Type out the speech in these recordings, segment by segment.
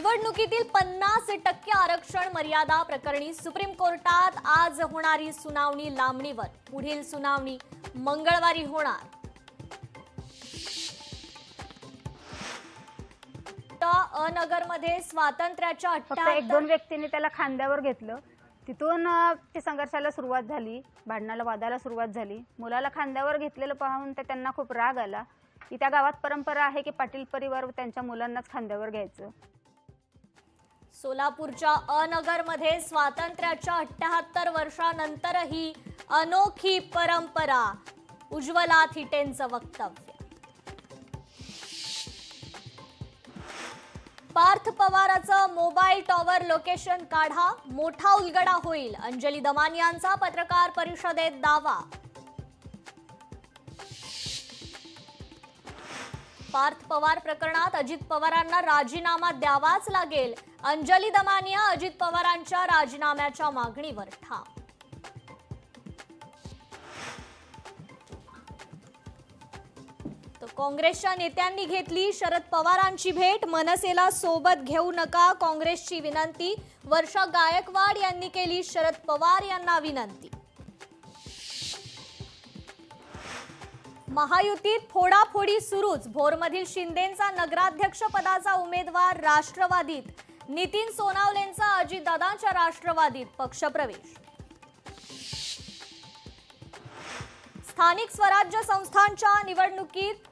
निवडणुकीतील 50% आरक्षण मर्यादा प्रकरणी सुप्रीम कोर्टात आज होणारी सुनावणी लांबणीवर। पुढील सुनावणी मंगळवारी होणार। नगरमध्ये स्वातंत्र्याच्या फक्त एक दोन व्यक्तींनी त्याला खांद्यावर घेतलं, तिथून ते संघर्षाला सुरुवात झाली, भांडणाला वादाला सुरुवात झाली। मुलाला खांद्यावर घेतलेलं पाहून त्यांना खूप राग आला की त्या गावात परंपरा आहे की पाटील परिवार त्यांच्या मुलांनाच खांद्यावर घ्यायचं। सोलापूरच्या नगरमध्ये स्वातंत्र्याच्या 78 वर्षांनंतरही अनोखी परंपरा, उज्ज्वला थिटेंचं वक्तव्य। पार्थ पवाराचं मोबाईल टॉवर लोकेशन काढा, मोठा उलगडा होईल, अंजली दमानियांचा पत्रकार परिषदेत दावा। पार्थ पवार प्रकरणात अजित पवारांना राजीनामा द्यावाच लागेल, अंजली दमानिया अजित पवारांच्या राजीनाम्याच्या मागणीवर ठाम। काँग्रेसच्या नेत्यांनी घेतली शरद पवारांची भेट, मनसेला सोबत घेऊ नका काँग्रेसची विनंती, वर्षा गायकवाड यांनी केली शरद पवार यांना विनंती। महायुतीत फोडाफोडी सुरूच, भोरमधील शिंदेंचा नगराध्यक्ष पदाचा उमेदवार राष्ट्रवादीत, नितीन सोनावलेंचा अजितदादांच्या राष्ट्रवादीत पक्षप्रवेश। स्थानिक स्वराज्य संस्थांच्या निवडणुकीत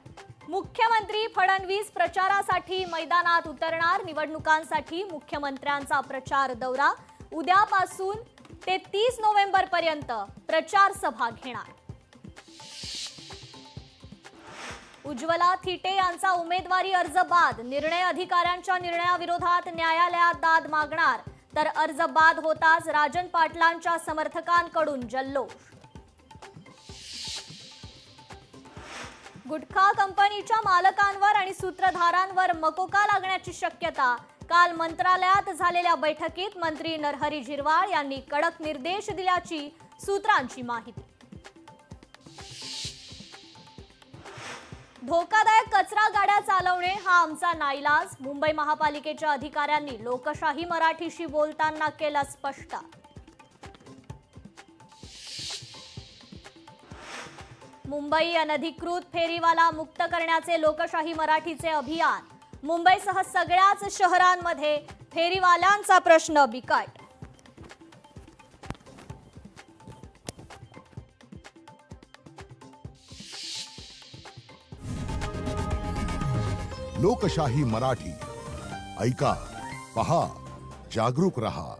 मुख्यमंत्री फडणवीस प्रचारासाठी मैदानात उतरणार, निवडणुकांसाठी मुख्यमंत्र्यांचा प्रचार दौरा, उद्यापासून ते 30 नोव्हेंबर पर्यंत प्रचार सभा घेणार। उज्ज्वला थिटे यांचा उमेदवारी अर्ज बाद, निर्णय अधिकाऱ्यांच्या निर्णयाविरोधात न्यायालयात दाद मागणार, तर अर्ज बाद होताच राजन पाटलांच्या समर्थकांकडून जल्लोष। गुटखा कंपनीच्या मालकांवर आणि सूत्रधारांवर मकोका लागण्याची शक्यता, काल मंत्रालयात झालेल्या बैठकीत मंत्री नरहरी झिरवाळ यांनी कडक निर्देश दिल्याची सूत्रांची माहिती। धोकादायक कचरा गाड्या चालवणे हा आमचा नाईलाज, मुंबई महापालिकेच्या अधिकाऱ्यांनी लोकशाही मराठीशी बोलताना केलं स्पष्ट। मुंबई अनधिकृत फेरीवाला मुक्त करण्याचे लोकशाही मराठीचे अभियान, मुंबईसह सगळ्याच शहरांमध्ये फेरीवाल्यांचा प्रश्न बिकट। लोकशाही मराठी ऐका, पहा, जागरूक रहा।